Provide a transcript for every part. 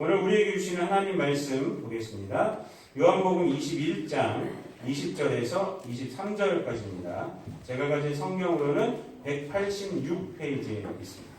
오늘 우리에게 주시는 하나님 말씀 보겠습니다. 요한복음 21장 20절에서 23절까지입니다. 제가 가진 성경으로는 186페이지에 있습니다.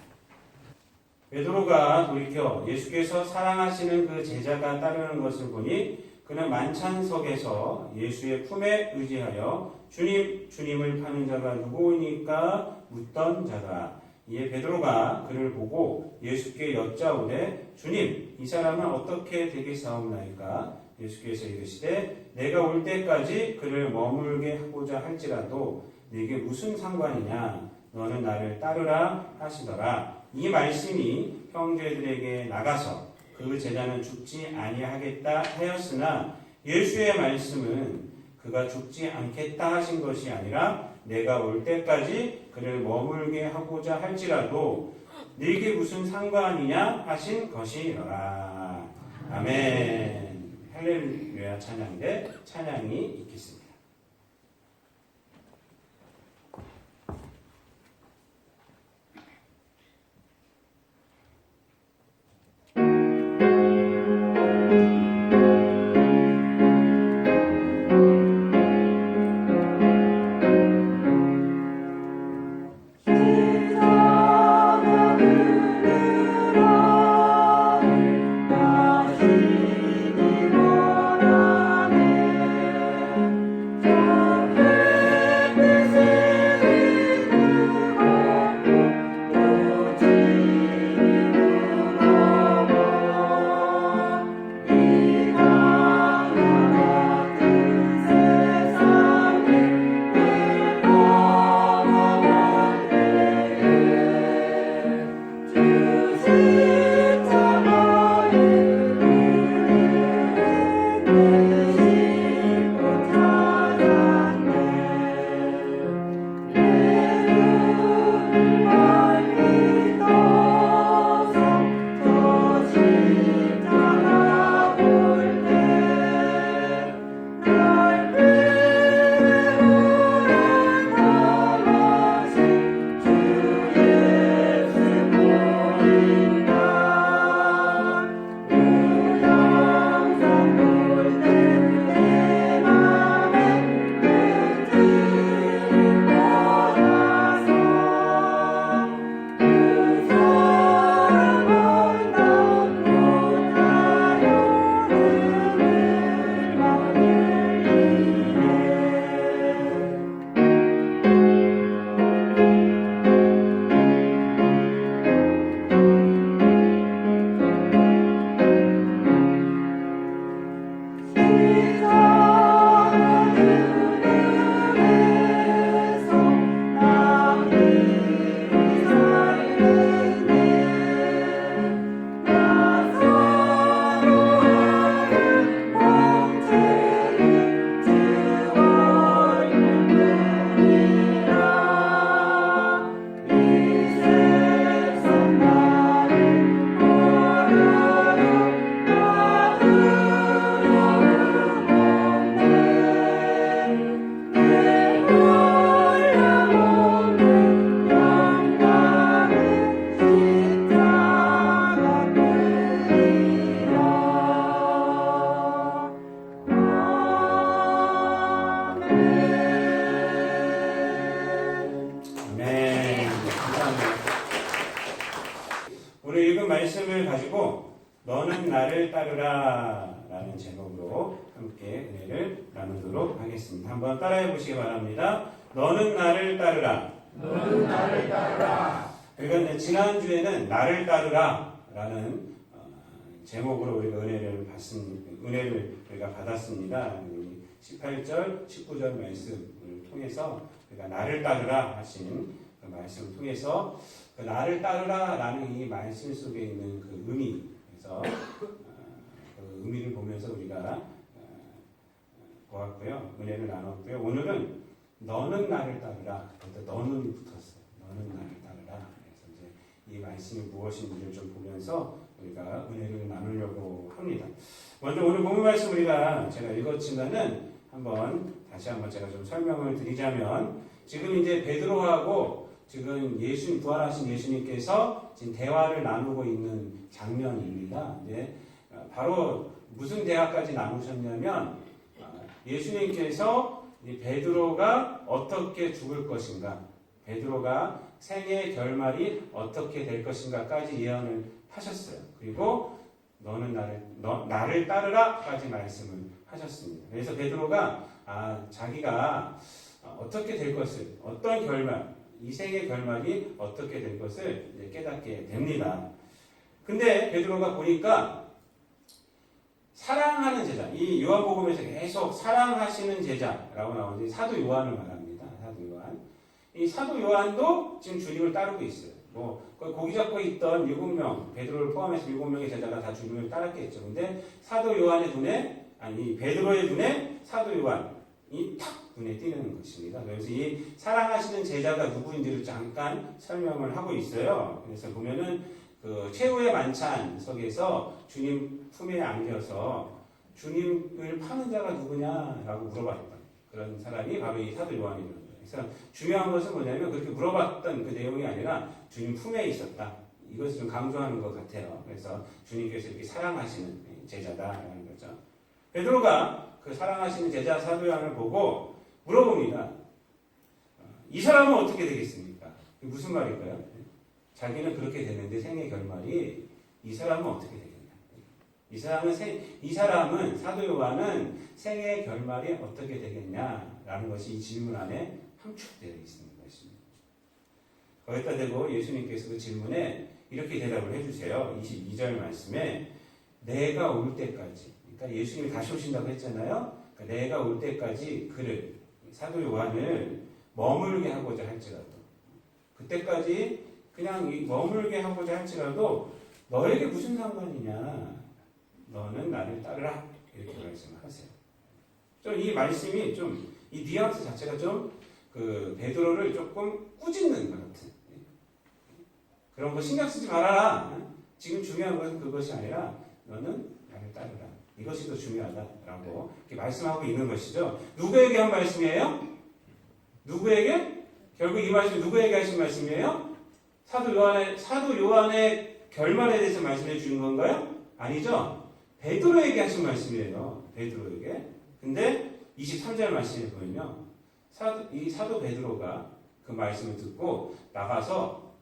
베드로가 돌이켜 예수께서 사랑하시는 그 제자가 따르는 것을 보니 그는 만찬석에서 예수의 품에 의지하여 주님, 주님을 파는 자가 누구니까 묻던 자라. 이에 베드로가 그를 보고 예수께 여짜오되 주님, 이 사람은 어떻게 되겠사옵나이까? 예수께서 이르시되 내가 올 때까지 그를 머물게 하고자 할지라도 네게 무슨 상관이냐? 너는 나를 따르라 하시더라. 이 말씀이 형제들에게 나가서 그 제자는 죽지 아니하겠다 하였으나 예수의 말씀은 그가 죽지 않겠다 하신 것이 아니라 내가 올 때까지 그를 머물게 하고자 할지라도 네게 무슨 상관이냐 하신 것이더라. 아멘. 할렐루야 찬양대 찬양이 있겠습니다. 오늘 읽은 말씀을 가지고 너는 나를 따르라 라는 제목으로 함께 은혜를 나누도록 하겠습니다. 한번 따라해 보시기 바랍니다. 너는 나를 따르라. 너는 나를 따르라. 그러니까 지난주에는 나를 따르라 라는 제목으로 우리가 은혜를 우리가 받았습니다. 18절, 19절 말씀을 통해서 우리가 나를 따르라 하신 그 말씀을 통해서 그 나를 따르라 라는 이 말씀 속에 있는 그 의미, 그래서 그 의미를 보면서 우리가 보았고요. 은혜를 나눴고요. 오늘은 너는 나를 따르라. 너는 붙었어요. 너는 나를 따르라. 그래서 이제 이 말씀이 무엇인지를 좀 보면서 우리가 은혜를 나누려고 합니다. 먼저 오늘 본문 말씀 우리가 제가 읽었지만은 다시 한번 제가 좀 설명을 드리자면 지금 이제 베드로하고 지금 부활하신 예수님께서 지금 대화를 나누고 있는 장면입니다. 바로 무슨 대화까지 나누셨냐면 예수님께서 이 베드로가 어떻게 죽을 것인가, 베드로가 생의 결말이 어떻게 될 것인가까지 예언을 하셨어요. 그리고 너는 나를 따르라까지 말씀을 하셨습니다. 그래서 베드로가 자기가 어떻게 될 것을, 어떤 결말, 이 생의 결말이 어떻게 될 것을 이제 깨닫게 됩니다. 근데 베드로가 보니까 사랑하는 제자, 이 요한복음에서 계속 사랑하시는 제자라고 나오는데 사도 요한을 말합니다. 사도 요한. 이 사도 요한도 지금 주님을 따르고 있어요. 고기 잡고 있던 7명, 베드로를 포함해서 7명의 제자가 다 주님을 따랐겠죠. 근데 사도 요한의 눈에, 베드로의 눈에 사도 요한이 탁 눈에 띄는 것입니다. 그래서 이 사랑하시는 제자가 누구인지를 잠깐 설명을 하고 있어요. 그래서 보면은 그 최후의 만찬석에서 주님 품에 안겨서 주님을 파는 자가 누구냐라고 물어봤던 그런 사람이 바로 이 사도 요한이라는 거예요. 그래서 중요한 것은 뭐냐면 그렇게 물어봤던 그 내용이 아니라 주님 품에 있었다. 이것을 좀 강조하는 것 같아요. 그래서 주님께서 이렇게 사랑하시는 제자다라는 거죠. 베드로가 그 사랑하시는 제자 사도 요한을 보고 물어봅니다. 이 사람은 어떻게 되겠습니까? 이게 무슨 말일까요? 자기는 그렇게 되는데 생의 결말이 이 사람은 어떻게 되겠냐? 이 사람은 사도 요한은 생의 결말이 어떻게 되겠냐라는 것이 이 질문 안에 함축되어 있는 것입니다. 거기다 대고 예수님께서 그 질문에 이렇게 대답을 해주세요. 22절 말씀에 내가 올 때까지, 그러니까 예수님이 다시 오신다고 했잖아요. 그러니까 내가 올 때까지 그를, 사도 요한을 머물게 하고자 할지라도, 그때까지 그냥 머물게 하고자 할지라도 너에게 무슨 상관이냐? 너는 나를 따르라. 이렇게 말씀하세요. 좀 이 말씀이 이 뉘앙스 자체가 그 베드로를 조금 꾸짖는 것 같은 그런 거 신경 쓰지 말아라. 지금 중요한 것은 그것이 아니라 너는 나를 따르라. 이것이 더 중요하다라고 이렇게 말씀하고 있는 것이죠. 누구에게 한 말씀이에요? 누구에게? 결국 이 말씀이 누구에게 하신 말씀이에요? 사도 요한의 결말에 대해서 말씀해 주는 건가요? 아니죠. 베드로에게 하신 말씀이에요. 베드로에게. 근데 23절 말씀에 보면요. 이 사도 베드로가 그 말씀을 듣고 나가서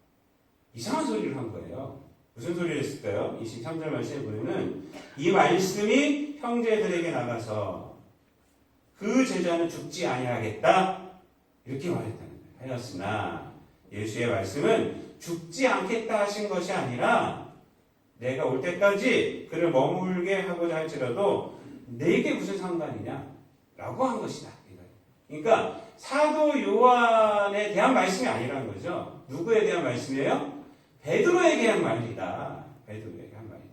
이상한 소리를 한 거예요. 무슨 소리를 했을까요? 23절 말씀에 보면은 이 말씀이 형제들에게 나가서 그 제자는 죽지 아니하겠다. 이렇게 말했다는 거예요. 하였으나 예수의 말씀은 죽지 않겠다 하신 것이 아니라 내가 올 때까지 그를 머물게 하고자 할지라도 내게 무슨 상관이냐? 라고 한 것이다. 그러니까 사도 요한에 대한 말씀이 아니라는 거죠. 누구에 대한 말씀이에요? 베드로에게 한 말이다. 베드로에게 한 말이다.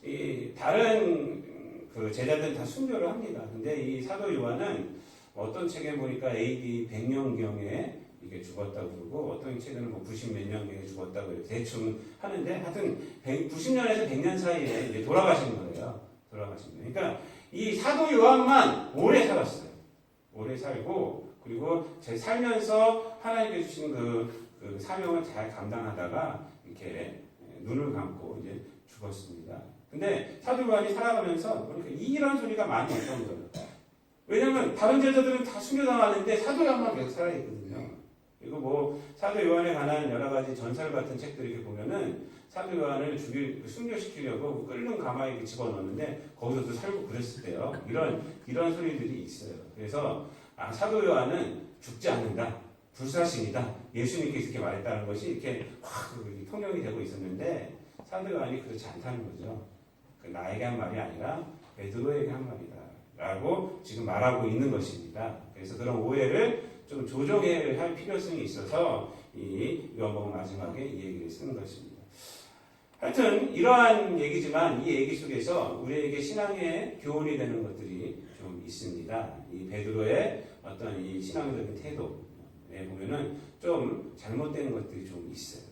이 다른 그 제자들은 다 순교를 합니다. 근데 이 사도 요한은 어떤 책에 보니까 AD 100년경에 이게 죽었다고 그러고 어떤 책에는 90 몇 년경에 죽었다고 이렇게 대충 하는데 하여튼 90년에서 100년 사이에 이제 돌아가신 거예요. 돌아가신 거예요. 그러니까 이 사도 요한만 오래 살았어요. 오래 살고 그리고 제 살면서 하나님께 주신 그 사명을 잘 감당하다가 이렇게 눈을 감고 이제 죽었습니다. 근데 사도 요한이 살아가면서 그러니까 이런 소리가 많이 없던 거예요. 왜냐면 다른 제자들은 다 순교당하는데 사도 요한만 계속 살아있거든요. 그리고 사도 요한에 관한 여러 가지 전설 같은 책들 이렇게 보면은 사도 요한을 순교시키려고 끓는 가마에 이렇게 집어넣는데 거기서도 살고 그랬을 때요. 이런 소리들이 있어요. 그래서 사도 요한은 죽지 않는다. 불사신이다. 예수님께서 이렇게 말했다는 것이 이렇게 확 통용이 되고 있었는데 사도 요한이 그렇지 않다는 거죠. 나에게 한 말이 아니라 베드로에게 한 말이다. 라고 지금 말하고 있는 것입니다. 그래서 그런 오해를 좀 조정해야 할 필요성이 있어서 이 요한복음 마지막에 이 얘기를 쓰는 것입니다. 하여튼 이러한 얘기지만 이 얘기 속에서 우리에게 신앙의 교훈이 되는 것들이 좀 있습니다. 이 베드로의 어떤 이 신앙적인 태도에 보면은 좀 잘못된 것들이 좀 있어요.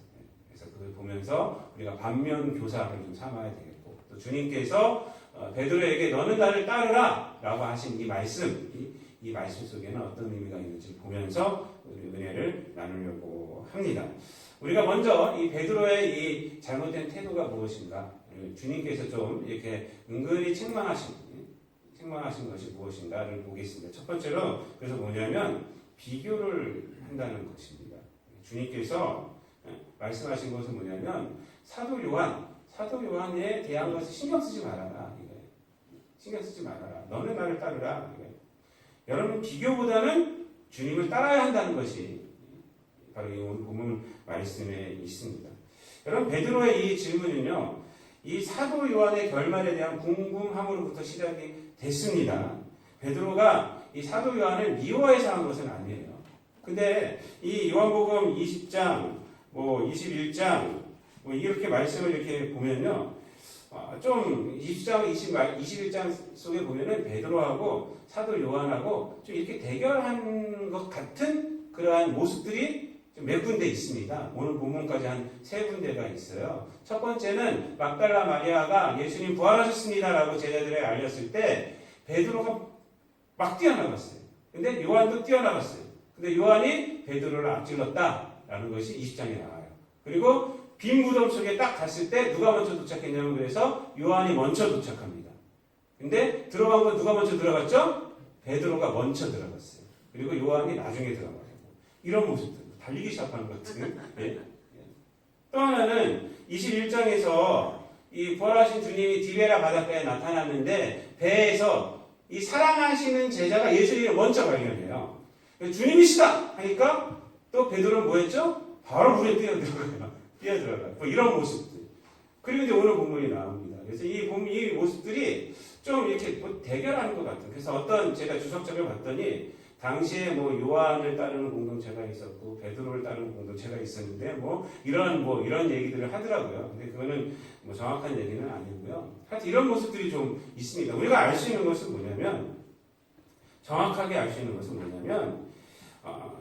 그래서 그걸 보면서 우리가 반면 교사를 좀 삼아야 되겠고 또 주님께서 베드로에게 너는 나를 따르라 라고 하신 이 말씀 이 말씀 속에는 어떤 의미가 있는지 보면서 우리 은혜를 나누려고 합니다. 우리가 먼저 이 베드로의 이 잘못된 태도가 무엇인가 주님께서 좀 이렇게 은근히 책망하신 것이 무엇인가를 보겠습니다. 첫 번째로 그래서 뭐냐면 비교를 한다는 것입니다. 주님께서 말씀하신 것은 뭐냐면 사도 요한에 대한 것을 신경 쓰지 말아라. 신경 쓰지 말아라. 너는 나를 따르라. 여러분 비교보다는 주님을 따라야 한다는 것이 바로 이 오늘 본문 말씀에 있습니다. 여러분 베드로의 이 질문은요. 이 사도 요한의 결말에 대한 궁금함으로부터 시작이 됐습니다. 베드로가 이 사도 요한을 미워해서 한 것은 아니에요. 근데 이 요한복음 20장, 21장 이렇게 말씀을 이렇게 보면요. 좀 20장, 21장 속에 보면은 베드로하고 사도 요한하고 좀 이렇게 대결한 것 같은 그러한 모습들이 좀 몇 군데 있습니다. 오늘 본문까지 한 3군데가 있어요. 첫 번째는 막달라 마리아가 예수님 부활하셨습니다라고 제자들에게 알렸을 때 베드로가 막 뛰어나갔어요. 근데 요한도 뛰어나갔어요. 근데 요한이 베드로를 앞질렀다라는 것이 20장에 나와요. 그리고 빈 무덤 속에 딱 갔을 때 누가 먼저 도착했냐면 그래서 요한이 먼저 도착합니다. 근데 들어간 건 누가 먼저 들어갔죠? 베드로가 먼저 들어갔어요. 그리고 요한이 나중에 들어가고 이런 모습들 달리기 시작하는 것 같은. 예? 또 하나는 21장에서 이 부활하신 주님이 디베라 바닷가에 나타났는데 배에서 이 사랑하시는 제자가 예수님을 먼저 발견해요. 주님이시다 하니까 또 베드로는 뭐 했죠? 바로 물에 뛰어들어가요. 이런 모습들. 그리고 이제 오늘 본문이 나옵니다. 그래서 이 모습들이 좀 이렇게 대결하는 것 같아요. 그래서 어떤 제가 주석책을 봤더니 당시에 요한을 따르는 공동체가 있었고 베드로를 따르는 공동체가 있었는데 이런 얘기들을 하더라고요. 근데 그거는 정확한 얘기는 아니고요. 하여튼 이런 모습들이 좀 있습니다. 우리가 알 수 있는 것은 뭐냐면 정확하게 알 수 있는 것은 뭐냐면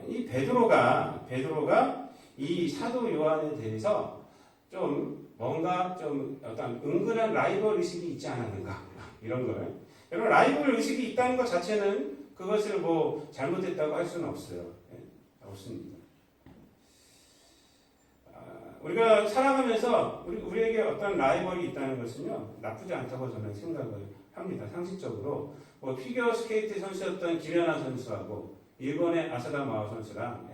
이 베드로가 이 사도 요한에 대해서 좀 뭔가 좀 어떤 은근한 라이벌 의식이 있지 않았는가 이런 거예요. 여러분 라이벌 의식이 있다는 것 자체는 그것을 잘못했다고 할 수는 없어요. 네? 없습니다. 우리가 살아가면서 우리에게 어떤 라이벌이 있다는 것은요 나쁘지 않다고 저는 생각을 합니다. 상식적으로 피겨 스케이트 선수였던 김연아 선수하고 일본의 아사다 마오 선수랑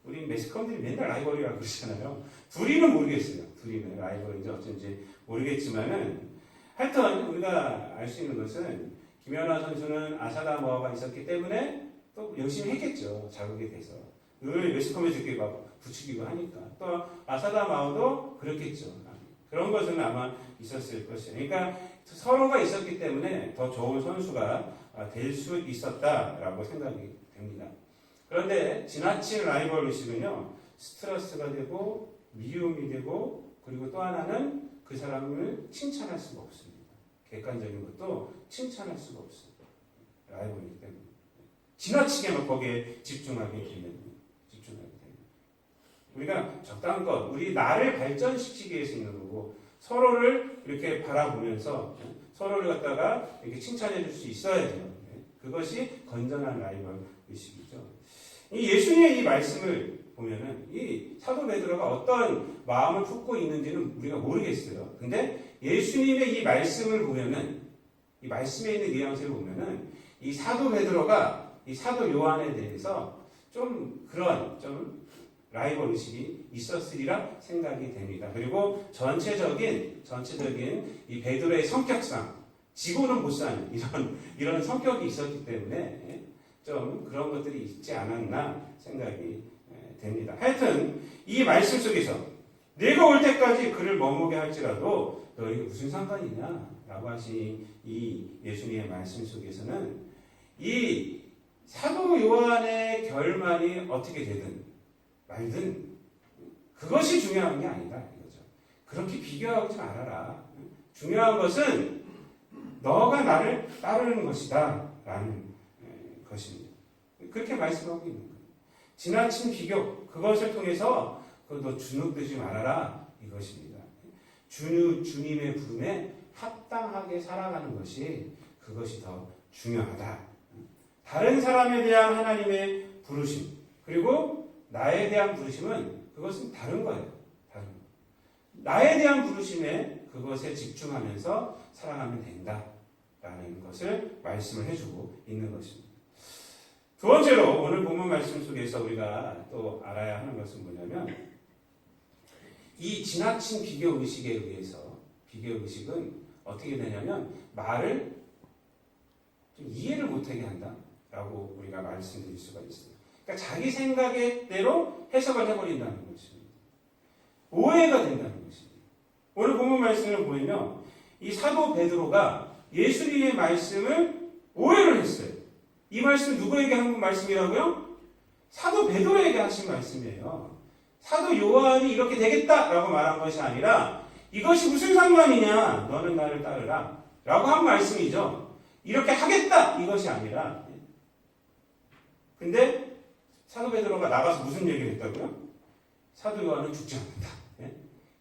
우리 매스컴들이 맨날 라이벌이라고 그러잖아요. 둘이는 모르겠어요. 둘이는 라이벌인지 어쩐지 모르겠지만은 하여튼 우리가 알 수 있는 것은 김연아 선수는 아사다 마오가 있었기 때문에 또 열심히 했겠죠. 자극이 돼서 늘 매스컴에 이렇게 부추기고 하니까 또 아사다 마오도 그렇겠죠. 그런 것은 아마 있었을 것이에요. 그러니까 서로가 있었기 때문에 더 좋은 선수가 될 수 있었다라고 생각이 됩니다. 그런데 지나친 라이벌 의식은요 스트레스가 되고 미움이 되고 그리고 또 하나는 그 사람을 칭찬할 수가 없습니다. 객관적인 것도 칭찬할 수가 없어요. 라이벌이기 때문에 지나치게 거기에 집중하게 되면 우리가 적당껏 우리 나를 발전시키기 위해서 있는 거고 서로를 이렇게 바라보면서 서로를 갖다가 이렇게 칭찬해 줄 수 있어야 돼요. 그것이 건전한 라이벌 의식이죠. 이 예수님의 이 말씀을 보면은 이 사도 베드로가 어떤 마음을 품고 있는지는 우리가 모르겠어요. 근데 예수님의 이 말씀을 보면은 이 말씀에 있는 뉘앙스를 보면은 이 사도 베드로가 이 사도 요한에 대해서 좀 그런 좀 라이벌 의식이 있었으리라 생각이 됩니다. 그리고 전체적인 이 베드로의 성격상 지고는 못 사는 이런 성격이 있었기 때문에 좀 그런 것들이 있지 않았나 생각이 됩니다. 하여튼 이 말씀 속에서 내가 올 때까지 그를 머무게 할지라도 너에게 무슨 상관이냐라고 하신 이 예수님의 말씀 속에서는 이 사도 요한의 결말이 어떻게 되든 말든 그것이 중요한 게 아니다 이거죠. 그렇게 비교하지 말아라. 중요한 것은 너가 나를 따르는 것이다 라는 것입니다. 그렇게 말씀하고 있는 거예요. 지나친 비교 그것을 통해서 너 주눅들지 말아라 이것입니다. 주님의 부름에 합당하게 살아가는 것이 그것이 더 중요하다. 다른 사람에 대한 하나님의 부르심 그리고 나에 대한 부르심은 그것은 다른 거예요. 나에 대한 부르심에 그것에 집중하면서 사랑하면 된다라는 것을 말씀을 해주고 있는 것입니다. 두 번째로 오늘 본문 말씀 속에서 우리가 또 알아야 하는 것은 뭐냐면 이 지나친 비교 의식에 의해서 비교 의식은 어떻게 되냐면 말을 좀 이해를 못하게 한다라고 우리가 말씀드릴 수가 있어요. 그러니까 자기 생각대로 해석을 해버린다는 것입니다. 오해가 된다는 것입니다. 오늘 본문 말씀을 보면요, 이 사도 베드로가 예수님의 말씀을 오해를 했어요. 이 말씀 누구에게 한 말씀이라고요? 사도 베드로에게 하신 말씀이에요. 사도 요한이 이렇게 되겠다라고 말한 것이 아니라 이것이 무슨 상관이냐? 너는 나를 따르라 라고 한 말씀이죠. 이렇게 하겠다 이것이 아니라. 근데 사도 베드로가 나가서 무슨 얘기를 했다고요? 사도 요한은 죽지 않는다.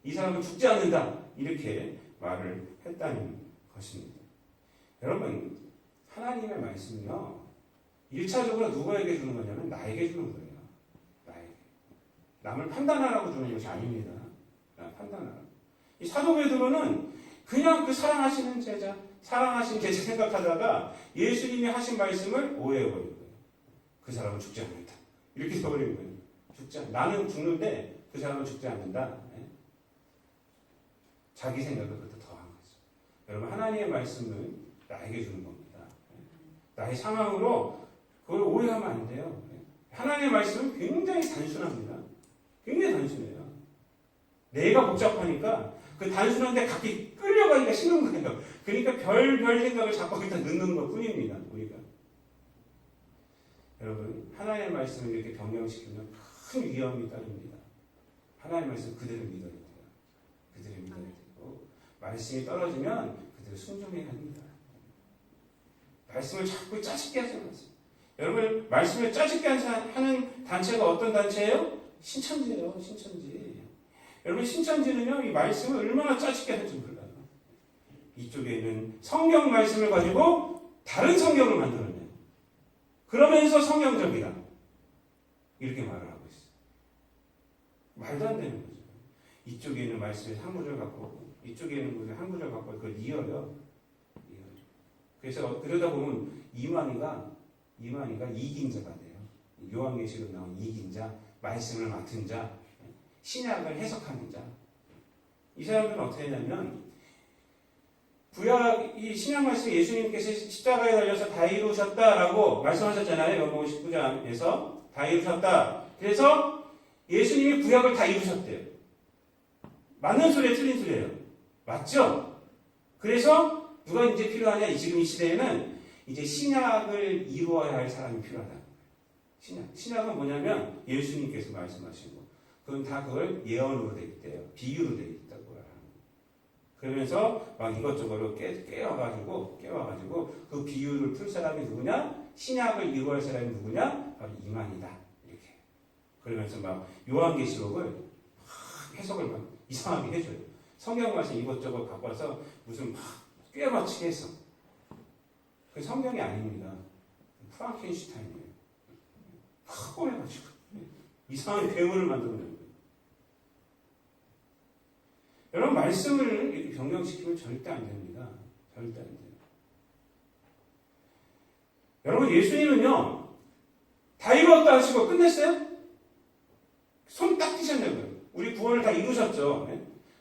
이 사람은 죽지 않는다. 이렇게 말을 했다는 것입니다. 여러분, 하나님의 말씀은요, 1차적으로 누구에게 주는 거냐면 나에게 주는 거예요. 나에게. 남을 판단하라고 주는 것이 아닙니다. 판단하라고. 이 사도 베드로는 그냥 그 사랑하시는 제자 생각하다가 예수님이 하신 말씀을 오해해버린 거예요. 그 사람은 죽지 않는다. 이렇게 써버린 거예요. 나는 죽는데 그 사람은 죽지 않는다. 자기 생각을 그것도 더한 거죠. 여러분, 하나님의 말씀을 나에게 주는 겁니다. 나의 상황으로 그걸 오해하면 안 돼요. 하나님의 말씀은 굉장히 단순합니다. 굉장히 단순해요. 내가 복잡하니까 그 단순한데 각기 끌려가기가 싫은 거예요. 그러니까 별 생각을 자꾸 일단 넣는 것 뿐입니다. 우리가. 여러분, 하나님의 말씀을 이렇게 변경시키면 큰 위험이 따릅니다. 하나님의 말씀 그대로 믿어야 돼요. 그대로 믿어야 되고, 말씀이 떨어지면 그대로 순종해야 합니다. 말씀을 자꾸 짜증게 하지 마세요. 여러분, 말씀을 짜증게 하는 단체가 어떤 단체예요? 신천지예요. 신천지. 여러분, 신천지는요, 이 말씀을 얼마나 짜증게 하는지 몰라요. 이쪽에는 성경 말씀을 가지고 다른 성경을 만들어내요. 그러면서 성경적이다. 이렇게 말을 하고 있어요. 말도 안 되는 거죠. 이쪽에 있는 말씀에서 한 구절 갖고 오고, 이쪽에 있는 구절 한 구절 갖고 그걸 이어요. 그래서 그러다 보면 이만희가 이긴 자가 돼요. 요한계시록 나온 이긴 자, 말씀을 맡은 자, 신약을 해석하는 자. 이 사람들은 어떻게 하냐면 구약 이 신약 말씀 예수님께서 십자가에 달려서 다 이루셨다라고 말씀하셨잖아요. 요한복음 19장에서 다 이루셨다. 그래서 예수님이 구약을 다 이루셨대요. 맞는 소리에 틀린 소리예요. 맞죠? 그래서 누가 이제 필요하냐? 지금 이 시대에는 이제 신약을 이루어야 할 사람이 필요하다. 신약은 뭐냐면 예수님께서 말씀하신 거. 그건 다 그걸 예언으로 되어 있대요. 비유로 되어 있다고 하는. 그러면서 막 이것저것을 깨워가지고 그 비유를 풀 사람이 누구냐? 신약을 이루어야 할 사람이 누구냐? 바로 이만이다. 이렇게. 그러면서 막 요한계시록을 막 해석을 막 이상하게 해줘요. 성경 말씀 이것저것 갖고 와서 무슨 막 꿰맞추게 해서. 그 성경이 아닙니다. 프랑켄슈타인이에요. 막 꼬매가지고 이상한 괴물을 만들어내는 거예요. 여러분, 말씀을 이렇게 변경시키면 절대 안 됩니다. 절대 안 돼요. 여러분, 예수님은요, 다 이루었다 하시고 끝냈어요? 손 딱 띄셨냐고요. 우리 구원을 다 이루셨죠.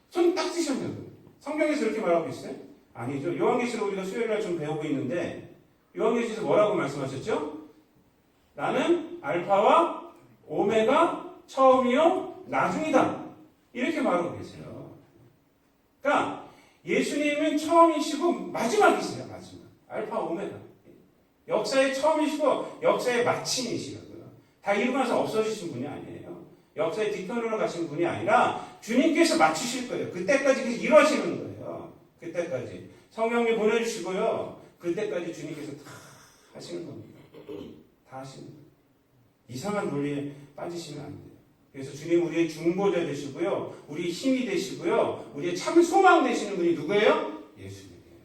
손 딱 띄셨냐고요. 성경에서 이렇게 말하고 있어요? 아니죠. 요한계시록 우리가 수요일날 좀 배우고 있는데 요한계시록에서 뭐라고 말씀하셨죠? 나는 알파와 오메가 처음이요 나중이다. 이렇게 말하고 계세요. 그러니까 예수님은 처음이시고 마지막이세요. 마지막. 알파 오메가. 역사의 처음이시고 역사의 마침이시거든요. 다 이루고 나서 없어지신 분이 아니에요. 역사의 뒤편으로 가신 분이 아니라 주님께서 맞추실 거예요. 그때까지 계속 이루어지는 거예요. 그때까지. 성령님 보내주시고요. 그때까지 주님께서 다 하시는 겁니다. 다 하시는 거예요. 이상한 논리에 빠지시면 안 돼요. 그래서 주님 우리의 중보자 되시고요. 우리의 힘이 되시고요. 우리의 참 소망 되시는 분이 누구예요? 예수님이에요.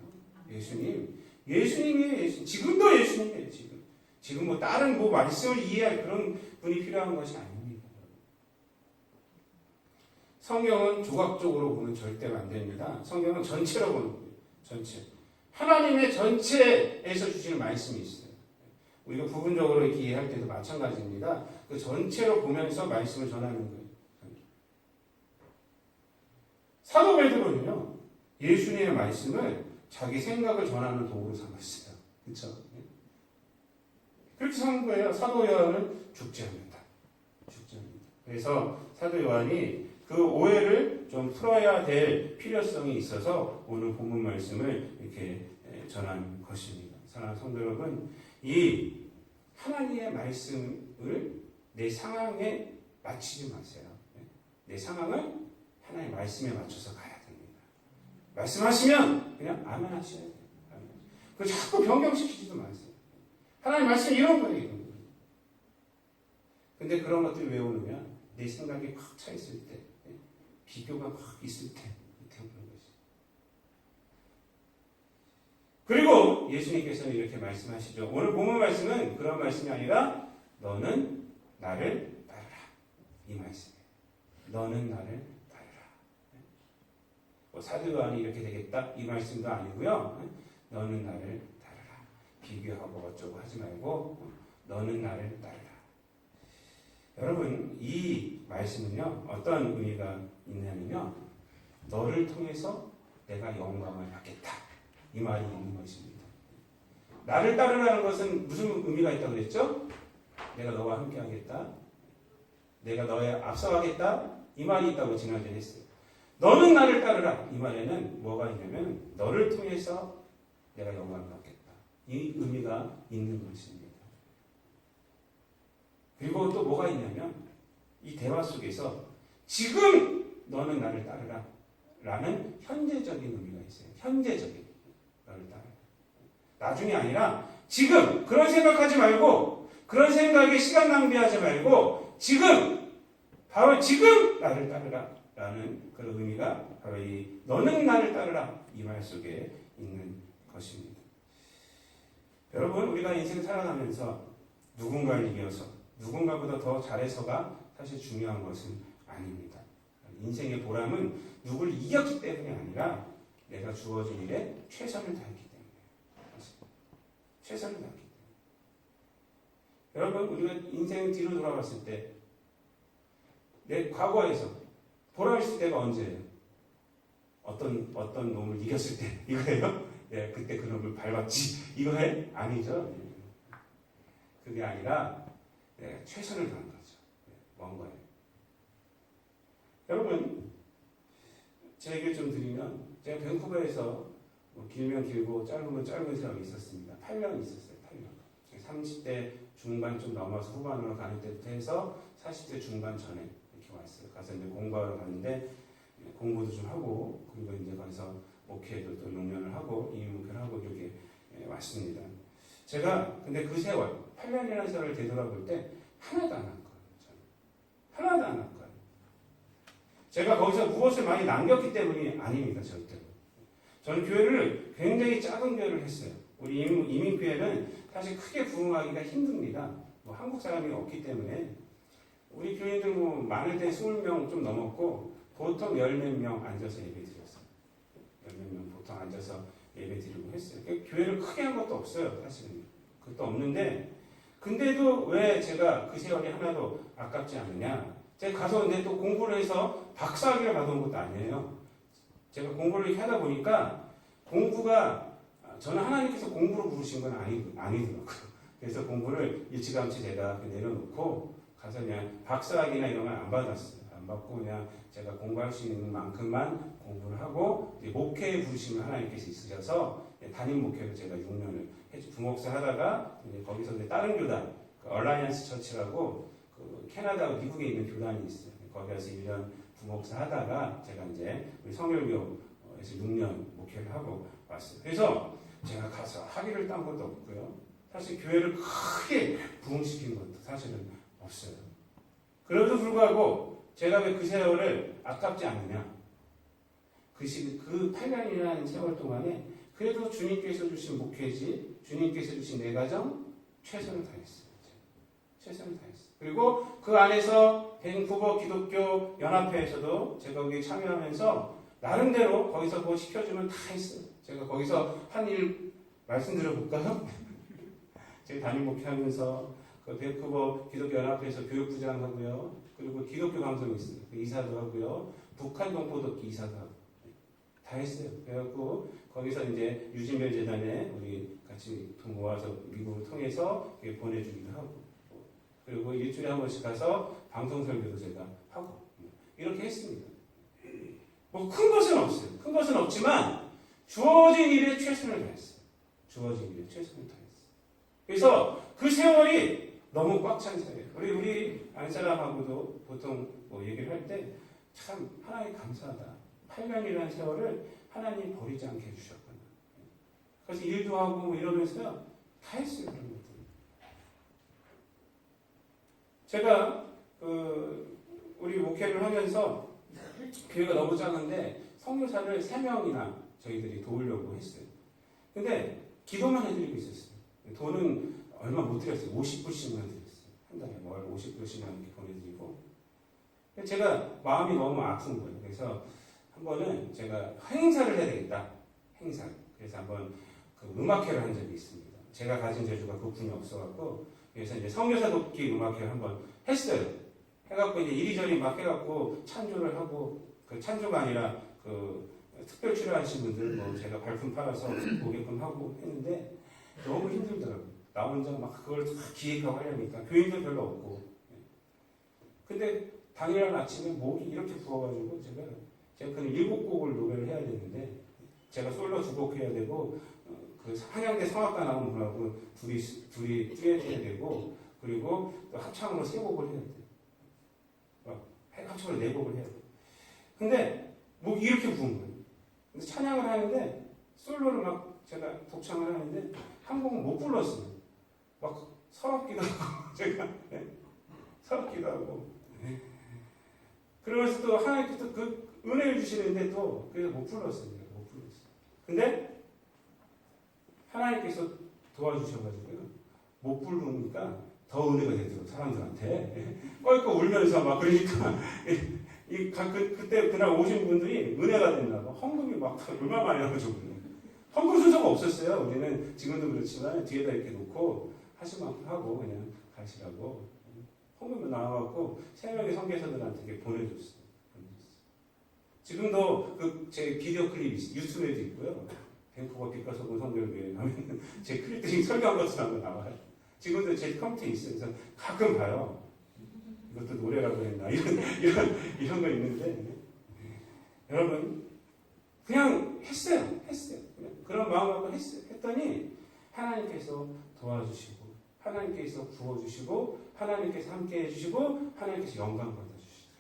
예수님이에요. 예수님. 지금도 예수님이에요. 지금 뭐 다른 뭐 말씀을 이해할 그런 분이 필요한 것이 아닙니다. 성경은 조각적으로 보면 절대로 안 됩니다. 성경은 전체로 보는 거예요. 전체. 하나님의 전체에서 주시는 말씀이 있어요. 우리가 부분적으로 이렇게 이해할 때도 마찬가지입니다. 그 전체로 보면서 말씀을 전하는 거예요. 사도 베드로는요, 예수님의 말씀을 자기 생각을 전하는 도구로 삼았어요. 그렇죠? 그렇게 삼은 거예요. 사도 요한은 죽지 않는다. 죽지 않는다. 그래서 사도 요한이 그 오해를 좀 풀어야 될 필요성이 있어서 오늘 본문 말씀을 이렇게 전한 것입니다. 사랑하는 성도 여러분, 이 하나님의 말씀을 내 상황에 맞추지 마세요. 내 상황을 하나님의 말씀에 맞춰서 가야 됩니다. 말씀하시면 그냥 아멘 하셔야 돼요. 그 자꾸 변경시키지도 마세요. 하나님 말씀 이런 거예요. 이런 거. 근데 그런 것들이 왜 오느냐? 내 생각이 확 차 있을 때, 비교가 확 있을 때 이렇게 오는 거지. 그리고 예수님께서는 이렇게 말씀하시죠. 오늘 본문 말씀은 그런 말씀이 아니라 너는 나를 따르라. 이 말씀이에요. 너는 나를 따르라. 사도 요한이 이렇게 되겠다? 이 말씀도 아니고요. 너는 나를 따르라. 비교하고 어쩌고 하지 말고 너는 나를 따르라. 여러분, 이 말씀은요, 어떤 의미가 있냐면요, 너를 통해서 내가 영광을 받겠다. 이 말이 있는 것입니다. 나를 따르라는 것은 무슨 의미가 있다고 그랬죠? 내가 너와 함께 하겠다. 내가 너에 앞서가겠다. 이 말이 있다고 지난주에 했어요. 너는 나를 따르라. 이 말에는 뭐가 있냐면, 너를 통해서 내가 영광을 받겠다. 이 의미가 있는 것입니다. 그리고 또 뭐가 있냐면 이 대화 속에서 지금 너는 나를 따르라 라는 현재적인 의미가 있어요. 현재적인 너를 따르라. 나중이 아니라 지금 그런 생각하지 말고 그런 생각에 시간 낭비하지 말고 지금 바로 지금 나를 따르라 라는 그런 의미가 바로 이 너는 나를 따르라 이 말 속에 있는 것입니다. 여러분, 우리가 인생 살아가면서 누군가를 이겨서 누군가보다 더 잘해서가 사실 중요한 것은 아닙니다. 인생의 보람은 누구를 이겼기 때문이 아니라 내가 주어진 일에 최선을 다했기 때문에. 최선을 다했기 때문에. 여러분, 우리가 인생 뒤로 돌아봤을 때 내 과거에서 보람 있을 때가 언제예요? 어떤 놈을 이겼을 때 이거예요? 네, 그때 그 놈을 밟았지 이거예요? 아니죠. 그게 아니라 최선을 다한 거죠. 뭔 거예요? 여러분, 제 얘기를 좀 드리면 제가 밴쿠버에서 길면 길고 짧으면 짧은 세월이 있었습니다. 8년 있었어요. 8년. 30대 중반 좀 넘어서 후반으로 가는 때부터 해서 40대 중반 전에 이렇게 왔어요. 가서 이제 공부하러 갔는데 공부도 좀 하고 그리고 이제 가서 목회도 또 6년을 하고 이민 목회를 하고 이렇게 왔습니다. 제가 근데 그 세월 8년이라는 세월을 되돌아볼 때 하나도 안 한 거예요. 저는. 하나도 안 한 거예요. 제가 거기서 무엇을 많이 남겼기 때문이 아닙니다. 절대로. 저는 교회를 굉장히 작은 교회를 했어요. 우리 이민교회는 사실 크게 부흥하기가 힘듭니다. 뭐 한국 사람이 없기 때문에 우리 교인들 뭐 많을 때 20명 좀 넘었고 보통 10몇 명 앉아서 예배 드렸어요. 10몇 명 보통 앉아서 예배 드리고 했어요. 그러니까 교회를 크게 한 것도 없어요. 사실은. 그것도 없는데 근데도 왜 제가 그 세월이 하나도 아깝지 않느냐. 제가 가서 근데 또 공부를 해서 박사학위를 받은 것도 아니에요. 제가 공부를 이렇게 하다 보니까 공부가 저는 하나님께서 공부로 부르신 건 아니더라고요. 그래서 공부를 일찌감치 제가 내려놓고 가서 그냥 박사학위나 이런 건 안 받았어요. 안 받고 그냥 제가 공부할 수 있는 만큼만 공부를 하고 목회에 부르심을 하나님께서 있으셔서 담임 목회를 제가 6년을 부목사 하다가 이제 거기서 이제 다른 교단 얼라이언스 처치라고 그 캐나다 미국에 있는 교단이 있어요. 거기 가서 1년 부목사 하다가 제가 이제 우리 성결교에서 6년 목회를 하고 왔어요. 그래서 제가 가서 학위를 딴 것도 없고요. 사실 교회를 크게 부흥시킨 것도 사실은 없어요. 그럼에도 불구하고 제가 왜 그 세월을 아깝지 않느냐. 그 8년이라는 세월 동안에 그래도 주님께서 주신 목회지, 주님께서 주신 내 가정 최선을 다했어요. 최선을 다했어요. 그리고 그 안에서 밴쿠버 기독교 연합회에서도 제가 거기에 참여하면서 나름대로 거기서 뭐 시켜주면 다 했어요. 제가 거기서 한 일 말씀드려볼까요? 제가 담임 목회하면서 그 밴쿠버 기독교 연합회에서 교육부장 하고요. 그리고 기독교 방송이 있어요. 그 이사도 하고요. 북한 동포독기 이사도 하고 다 했어요. 그래갖고 거기서 이제 유진별 재단에 우리 같이 돈 모아서 미국을 통해서 보내주기도 하고 그리고 일주일에 한 번씩 가서 방송 설교도 제가 하고 이렇게 했습니다. 뭐 큰 것은 없어요. 큰 것은 없지만 주어진 일에 최선을 다했어요. 주어진 일에 최선을 다했어요. 그래서 그 세월이 너무 꽉 찬 세월이에요. 우리 안사람하고도 보통 뭐 얘기를 할 때 참 하나님 감사하다. 8년이라는 세월을 하나님 버리지 않게 해주셨구나. 그래서 일도 하고 뭐 이러면서요 다 했어요. 그런 것들. 제가 우리 목회를 하면서 교회가 너무 작은데 선교사를 3명이나 저희들이 도우려고 했어요. 근데 기도만 해드리고 있었어요. 돈은 얼마 못 드렸어요. 50불씩만 드렸어요. 한 달에 월 50불씩만 이렇게 보내드리고. 제가 마음이 너무 아픈 거예요. 그래서 한 번은 제가 행사를 해야 되겠다. 행사. 그래서 한번 그 음악회를 한 적이 있습니다. 제가 가진 재주가 그분이 없어갖고 그래서 이제 선교사 돕기 음악회를 한번 했어요. 해갖고 이제 이리저리 막 해갖고 찬조를 하고 그 찬조가 아니라 그 특별 출연하신 분들 뭐 제가 발품 팔아서 보게끔 하고 했는데 너무 힘들더라고요. 나 혼자 막 그걸 다 기획하고 하려니까 교인도 별로 없고. 근데 당일날 아침에 목이 이렇게 부어가지고 제가 그냥 7곡을 노래를 해야 되는데 제가 솔로 2곡 해야 되고 그 한양대 성악가 나온 분하고 둘이 듀엣 해야 되고 그리고 또 합창으로 3곡을 해야 돼요. 합창으로 4곡을 해야 돼요. 근데 목이 이렇게 부은 거예요. 근데 찬양을 하는데 솔로를 막 제가 독창을 하는데 한 곡은 못 불렀어요. 막 서럽기도 하고 제가 서럽기도 하고 그러면서 또 하나님께서 그 은혜를 주시는데 또 그래서 못 불렀어요. 못 불렀어요. 근데 하나님께서 도와주셔가지고요. 못 부르니까 더 은혜가 되더라고요. 사람들한테. 껄껄 울면서 막 그러니까 그때 그날 오신 분들이 은혜가 됐나 봐. 헌금이 막 얼마 많이 나가지고 헌금 순서가 없었어요. 우리는 지금도 그렇지만 뒤에다 이렇게 놓고 하실 만큼 하고 그냥 가시라고 헌금이 나와갖고 3명의 선교사들한테 이렇게 보내줬어요. 지금도 그 제 비디오 클립 유튜브에도 있고요. 밴쿠버 빛과 소금 선교회에 가면 제 클립들이 설교한 것처럼 나와요. 지금도 제 컴퓨터에 있어요. 그래서 가끔 봐요. 이것도 노래라고 했나 이런 거 있는데 여러분 그냥 했어요. 그냥 그런 마음 갖고 했어요. 했더니 하나님께서 도와주시고 하나님께서 부어주시고 하나님께서 함께 해주시고 하나님께서 영광 받아주시더라고요.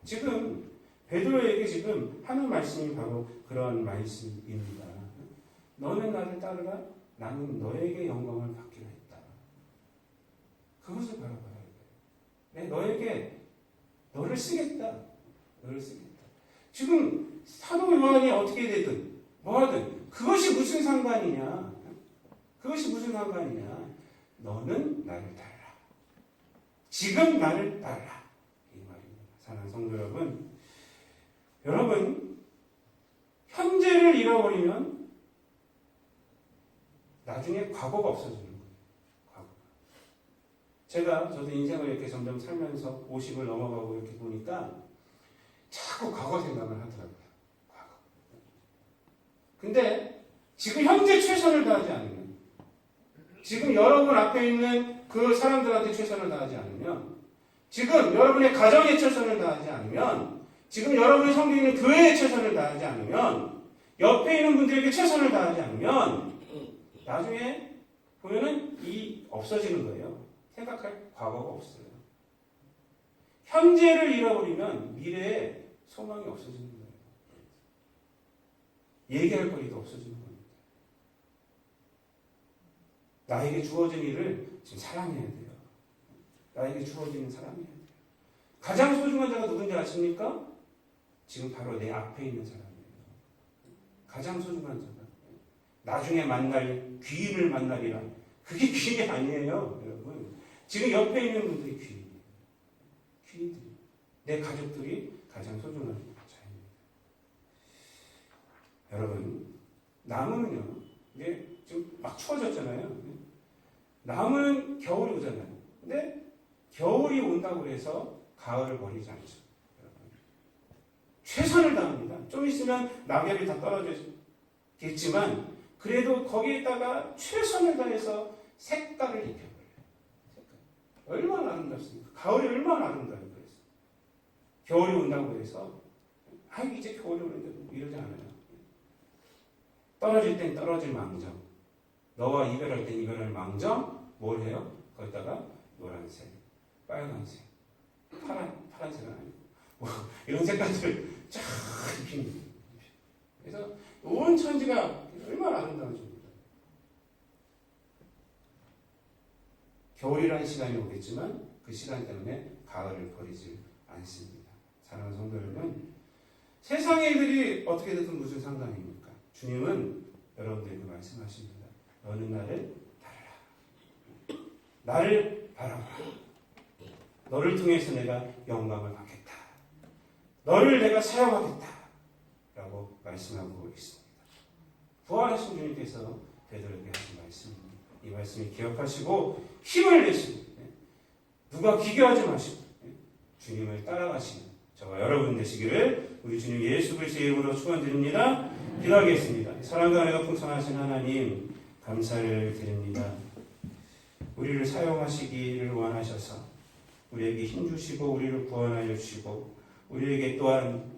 지금 베드로에게 지금 하는 말씀이 바로 그런 말씀입니다. 너는 나를 따르라. 나는 너에게 영광을 받기로 했다. 그것을 바라봐야 돼. 너에게 너를 쓰겠다. 너를 쓰겠다. 지금 사도 요한이 어떻게 되든 뭐하든 그것이 무슨 상관이냐. 그것이 무슨 상관이냐. 너는 나를 따르라. 지금 나를 따르라. 이 말입니다. 사랑하는 성도 여러분 현재를 잃어버리면 나중에 과거가 없어지는 거예요. 과거. 저도 인생을 이렇게 점점 살면서 50을 넘어가고 이렇게 보니까 자꾸 과거 생각을 하더라고요. 과거. 근데 지금 현재 최선을 다하지 않으면 지금 여러분 앞에 있는 그 사람들한테 최선을 다하지 않으면 지금 여러분의 가정에 최선을 다하지 않으면 지금 여러분이 섬기고 있는 교회에 최선을 다하지 않으면 옆에 있는 분들에게 최선을 다하지 않으면 나중에 보면은 없어지는 거예요. 생각할 과거가 없어요. 현재를 잃어버리면 미래에 소망이 없어지는 거예요. 얘기할 거리도 없어지는 겁니다. 나에게 주어진 일을 지금 사랑해야 돼요. 나에게 주어지는 사랑해야 돼요. 가장 소중한 자가 누군지 아십니까? 지금 바로 내 앞에 있는 사람이에요. 가장 소중한 자가. 나중에 만날 귀인을 만나리라. 그게 귀인이 아니에요, 여러분. 지금 옆에 있는 분들이 귀인이에요. 귀인들이. 내 가족들이 가장 소중한 자입니다. 여러분, 나무는요, 이게 지금 막 추워졌잖아요. 나무는 겨울이 오잖아요. 근데 겨울이 온다고 해서 가을을 버리지 않죠. 여러분. 최선을 다합니다. 좀 있으면 낙엽이 다 떨어지겠지만 그래도 거기에다가 최선을 다해서 색깔을 입혀버려요. 색깔. 얼마나 아름답습니까? 가을이 얼마나 아름다워요. 그래서 겨울이 온다고 해서 이제 겨울이 오는데 뭐 이러지 않아요. 떨어질 땐 떨어질 망정, 너와 이별할 땐 이별할 망정, 뭘 해요? 거기다가 노란색, 빨간색, 파란색은 아니고 뭐 이런 색깔들을 쫙 입힙니다. 그래서 온 천지가 얼마나 아름다워집니다. 겨울이라는 시간이 오겠지만 그 시간 때문에 가을을 버리지 않습니다. 사랑하는 성도 여러분, 세상의 일들이 어떻게 됐든 무슨 상관입니까? 주님은 여러분들에게 말씀하십니다. 너는 나를 따르라. 나를 바라보라. 너를 통해서 내가 영광을 받겠다. 너를 내가 사용하겠다. 라고 말씀하고 있습니다. 부활하신 주님께서 베드로에게 하신 말씀입니다. 이 말씀을 기억하시고 힘을 내시고 누가 비교하지 마시고 주님을 따라가시는 저와 여러분 되시기를 우리 주님 예수 그리스도의 이름으로 축원드립니다. 기도하겠습니다. 사랑과 은혜가 풍성하신 하나님 감사를 드립니다. 우리를 사용하시기를 원하셔서 우리에게 힘주시고 우리를 구원하여 주시고 우리에게 또한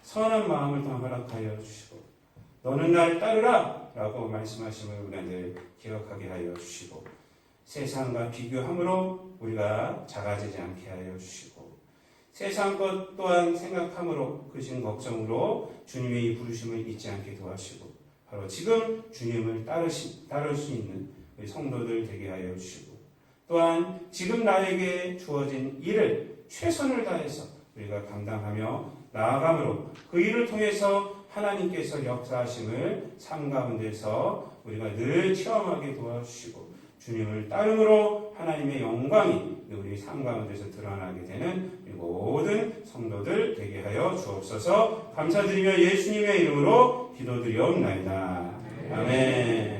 선한 마음을 더 허락하여 주시고 너는 나를 따르라 라고 말씀하심을 우리가 늘 기억하게 하여 주시고 세상과 비교함으로 우리가 작아지지 않게 하여 주시고 세상 것 또한 생각함으로 그신 걱정으로 주님의 이 부르심을 잊지 않게 도와주시고 바로 지금 주님을 따를 수 있는 우리 성도들 되게 하여 주시고 또한 지금 나에게 주어진 일을 최선을 다해서 우리가 감당하며 나아감으로 그 일을 통해서 하나님께서 역사하심을 삶 가운데서 우리가 늘 체험하게 도와주시고 주님을 따름으로 하나님의 영광이 우리 삶 가운데서 드러나게 되는 모든 성도들 되게 하여 주옵소서. 감사드리며 예수님의 이름으로 기도드리옵나이다. 아멘.